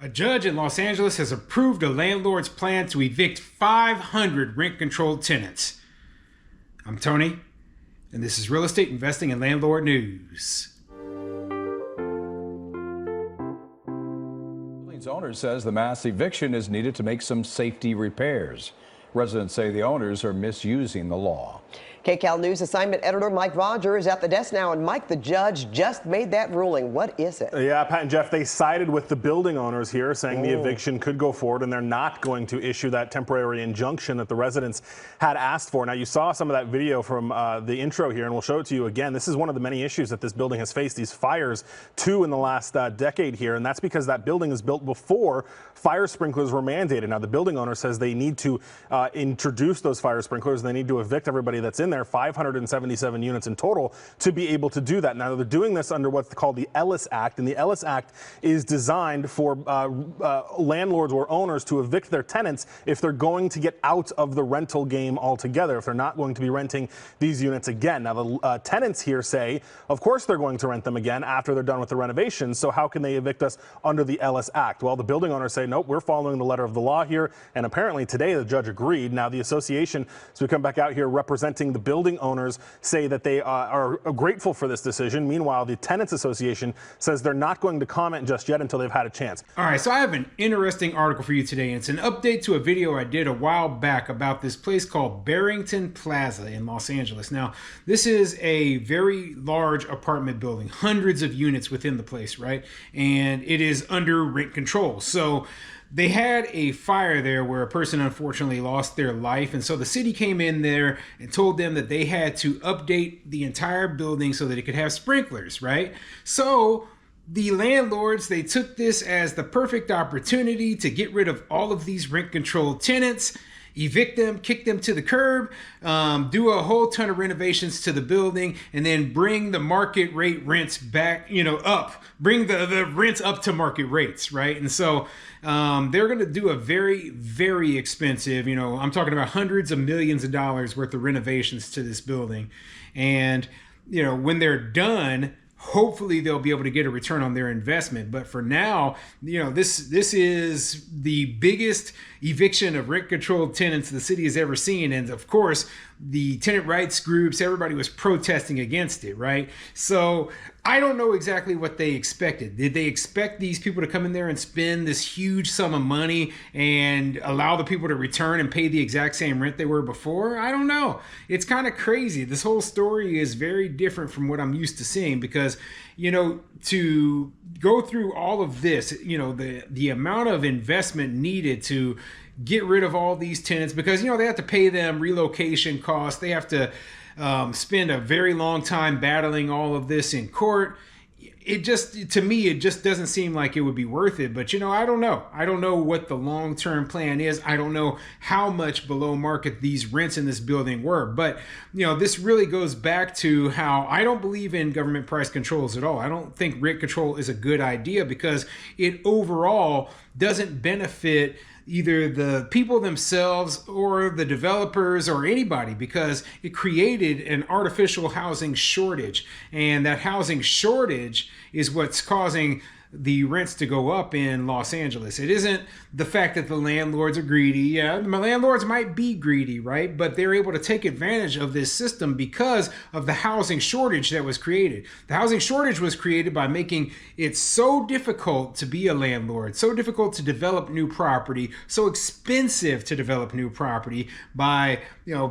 A judge in Los Angeles has approved a landlord's plan to evict 500 rent-controlled tenants. I'm Tony, and this is Real Estate Investing and Landlord News. The owner says the mass eviction is needed to make some safety repairs. Residents say the owners are misusing the law. KCAL News assignment editor Mike Rogers at the desk now. And Mike, the judge just made that ruling. What is it? Yeah, Pat and Jeff, they sided with the building owners here, saying the eviction could go forward and they're not going to issue that temporary injunction that the residents had asked for. Now, you saw some of that video from the intro here, and we'll show it to you again. This is one of the many issues that this building has faced, these fires, two in the last decade here, and that's because that building is built before fire sprinklers were mandated. Now, the building owner says they need to introduce those fire sprinklers, and they need to evict everybody that's in there, 577 units in total, to be able to do that. Now, they're doing this under what's called the Ellis Act, and the Ellis Act is designed for landlords or owners to evict their tenants if they're going to get out of the rental game altogether, if they're not going to be renting these units again. Now, the tenants here say, of course, they're going to rent them again after they're done with the renovations, so how can they evict us under the Ellis Act? Well, the building owners say, nope, we're following the letter of the law here, and apparently today the judge agreed. Now, the association, as we come back out here representing the building owners, say that they are grateful for this decision. Meanwhile, the Tenants Association says they're not going to comment just yet until they've had a chance. All right, so I have an interesting article for you today, and it's an update to a video I did a while back about this place called Barrington Plaza in Los Angeles. Now, this is a very large apartment building, hundreds of units within the place, right? And it is under rent control. So they had a fire there where a person unfortunately lost their life. And so the city came in there and told them that they had to update the entire building so that it could have sprinklers, right? So the landlords, they took this as the perfect opportunity to get rid of all of these rent-controlled tenants, evict them, kick them to the curb, do a whole ton of renovations to the building, and then bring the market rate rents back, up, bring the rents up to market rates, right? And so they're going to do a very, very expensive, I'm talking about hundreds of millions of dollars worth of renovations to this building. And, when they're done, hopefully they'll be able to get a return on their investment. But for now, this is the biggest eviction of rent-controlled tenants the city has ever seen. And of course, the tenant rights groups, everybody was protesting against it, right? So I don't know exactly what they expected. Did they expect these people to come in there and spend this huge sum of money and allow the people to return and pay the exact same rent they were before? I don't know. It's kind of crazy. This whole story is very different from what I'm used to seeing because, to go through all of this, the amount of investment needed to get rid of all these tenants because, they have to pay them relocation costs. They have to spend a very long time battling all of this in court. To me, it just doesn't seem like it would be worth it. But, I don't know. I don't know what the long-term plan is. I don't know how much below market these rents in this building were. But, this really goes back to how I don't believe in government price controls at all. I don't think rent control is a good idea because it overall doesn't benefit either the people themselves or the developers or anybody because it created an artificial housing shortage. And that housing shortage is what's causing the rents to go up in Los Angeles. It isn't the fact that the landlords are greedy. Yeah, the landlords might be greedy, right? But they're able to take advantage of this system because of the housing shortage that was created. The housing shortage was created by making it so difficult to be a landlord, so difficult to develop new property, so expensive to develop new property by,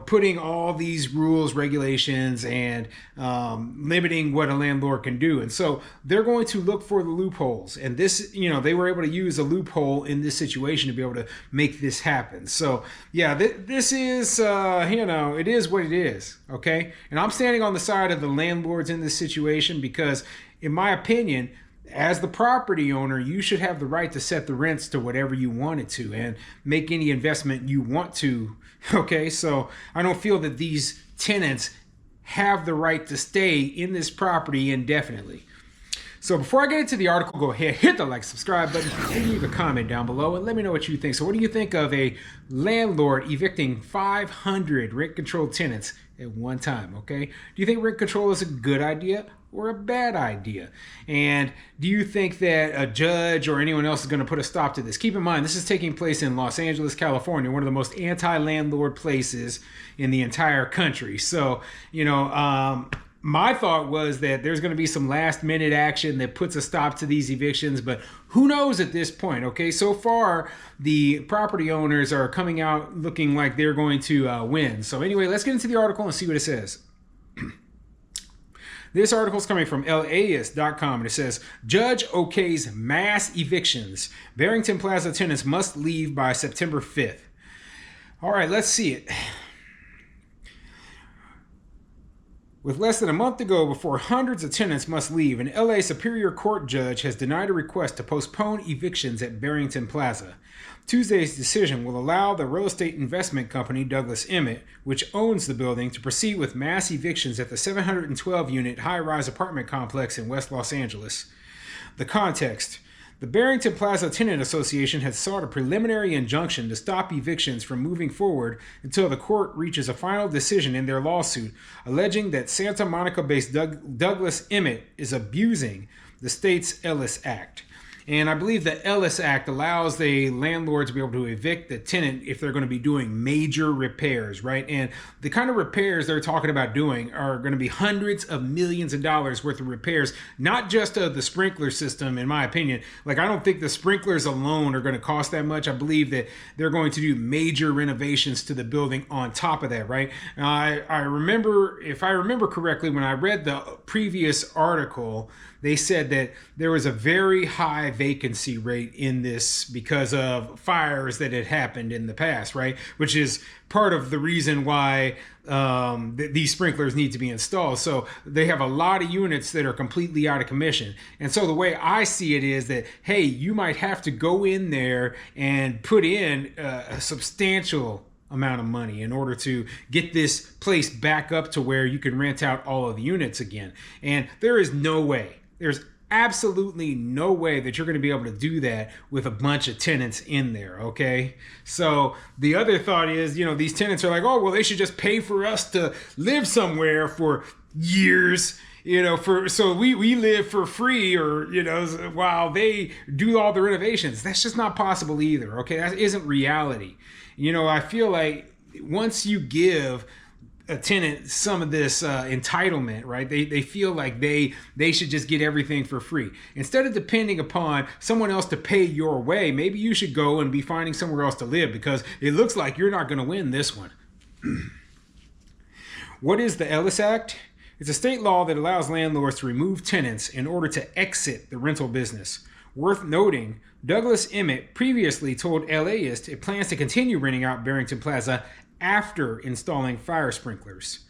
putting all these rules, regulations, and limiting what a landlord can do. And so they're going to look for the loopholes. And this, they were able to use a loophole in this situation to be able to make this happen. So yeah, this is, it is what it is. Okay. And I'm standing on the side of the landlords in this situation because in my opinion, as the property owner, you should have the right to set the rents to whatever you wanted to and make any investment you want to. Okay. So I don't feel that these tenants have the right to stay in this property indefinitely. So before I get into the article, go ahead, hit the like, subscribe button, and leave a comment down below and let me know what you think. So what do you think of a landlord evicting 500 rent-controlled tenants at one time, okay? Do you think rent control is a good idea or a bad idea? And do you think that a judge or anyone else is going to put a stop to this? Keep in mind, this is taking place in Los Angeles, California, one of the most anti-landlord places in the entire country. So, my thought was that there's going to be some last minute action that puts a stop to these evictions, but who knows at this point, okay? So far, the property owners are coming out looking like they're going to win. So anyway, let's get into the article and see what it says. This article is coming from LAist.com, and it says, Judge okays mass evictions. Barrington Plaza tenants must leave by September 5th. All right, let's see it. With less than a month to go before hundreds of tenants must leave, an LA Superior Court judge has denied a request to postpone evictions at Barrington Plaza. Tuesday's decision will allow the real estate investment company Douglas Emmett, which owns the building, to proceed with mass evictions at the 712-unit high-rise apartment complex in West Los Angeles. The context: the Barrington Plaza Tenant Association had sought a preliminary injunction to stop evictions from moving forward until the court reaches a final decision in their lawsuit, alleging that Santa Monica-based Douglas Emmett is abusing the state's Ellis Act. And I believe the Ellis Act allows the landlord to be able to evict the tenant if they're going to be doing major repairs, right? And the kind of repairs they're talking about doing are going to be hundreds of millions of dollars worth of repairs, not just of the sprinkler system, in my opinion. Like, I don't think the sprinklers alone are going to cost that much. I believe that they're going to do major renovations to the building on top of that, right? I remember, if I remember correctly, when I read the previous article, they said that there was a very high vacancy rate in this because of fires that had happened in the past, right? Which is part of the reason why these sprinklers need to be installed. So they have a lot of units that are completely out of commission. And so the way I see it is that, hey, you might have to go in there and put in a substantial amount of money in order to get this place back up to where you can rent out all of the units again. And there's absolutely no way that you're going to be able to do that with a bunch of tenants in there, okay? So the other thought is, these tenants are like, oh, well, they should just pay for us to live somewhere for years, so we live for free, or, while they do all the renovations. That's just not possible either, okay? That isn't reality. I feel like once you give a tenant some of this entitlement, right? They feel like they should just get everything for free. Instead of depending upon someone else to pay your way, maybe you should go and be finding somewhere else to live, because it looks like you're not going to win this one. What is the Ellis Act? It's a state law that allows landlords to remove tenants in order to exit the rental business. Worth noting, Douglas Emmett previously told LAist it plans to continue renting out Barrington Plaza after installing fire sprinklers.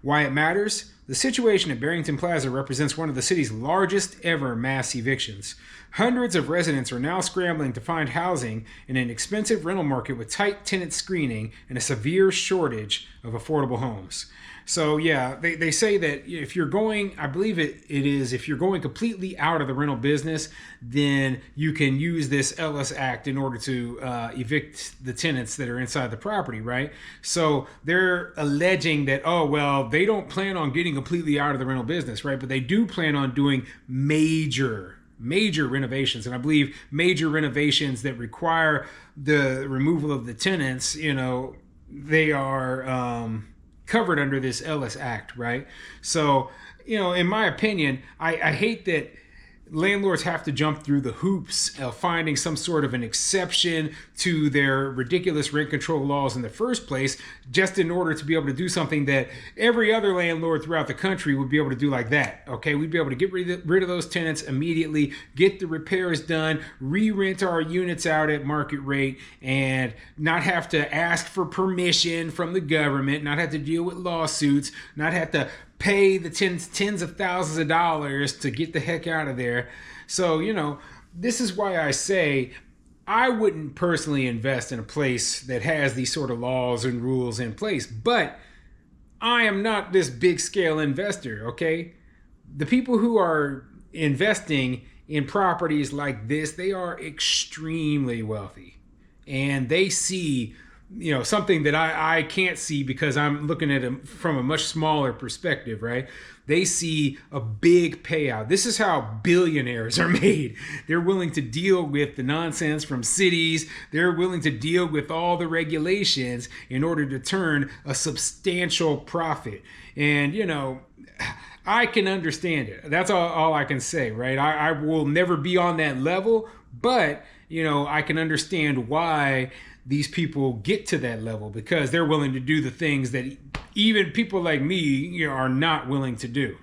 Why it matters? The situation at Barrington Plaza represents one of the city's largest ever mass evictions. Hundreds of residents are now scrambling to find housing in an expensive rental market with tight tenant screening and a severe shortage of affordable homes. So yeah, they say that if you're going, I believe it is, if you're going completely out of the rental business, then you can use this Ellis Act in order to evict the tenants that are inside the property, right? So they're alleging that, oh, well, they don't plan on getting completely out of the rental business, right? But they do plan on doing major renovations. And I believe major renovations that require the removal of the tenants, they are covered under this Ellis Act, right? So, in my opinion, I hate that landlords have to jump through the hoops of finding some sort of an exception to their ridiculous rent control laws in the first place, just in order to be able to do something that every other landlord throughout the country would be able to do like that, okay? We'd be able to get rid of those tenants immediately, get the repairs done, re-rent our units out at market rate, and not have to ask for permission from the government, not have to deal with lawsuits, not have to pay the tens of thousands of dollars to get the heck out of there. So, this is why I say I wouldn't personally invest in a place that has these sort of laws and rules in place. But I am not this big scale investor, okay? The people who are investing in properties like this, they are extremely wealthy. And they see something that I can't see because I'm looking at it from a much smaller perspective, right? They see a big payout. This is how billionaires are made. They're willing to deal with the nonsense from cities. They're willing to deal with all the regulations in order to turn a substantial profit. And, I can understand it. That's all I can say, right? I will never be on that level, but, I can understand why these people get to that level, because they're willing to do the things that even people like me are not willing to do.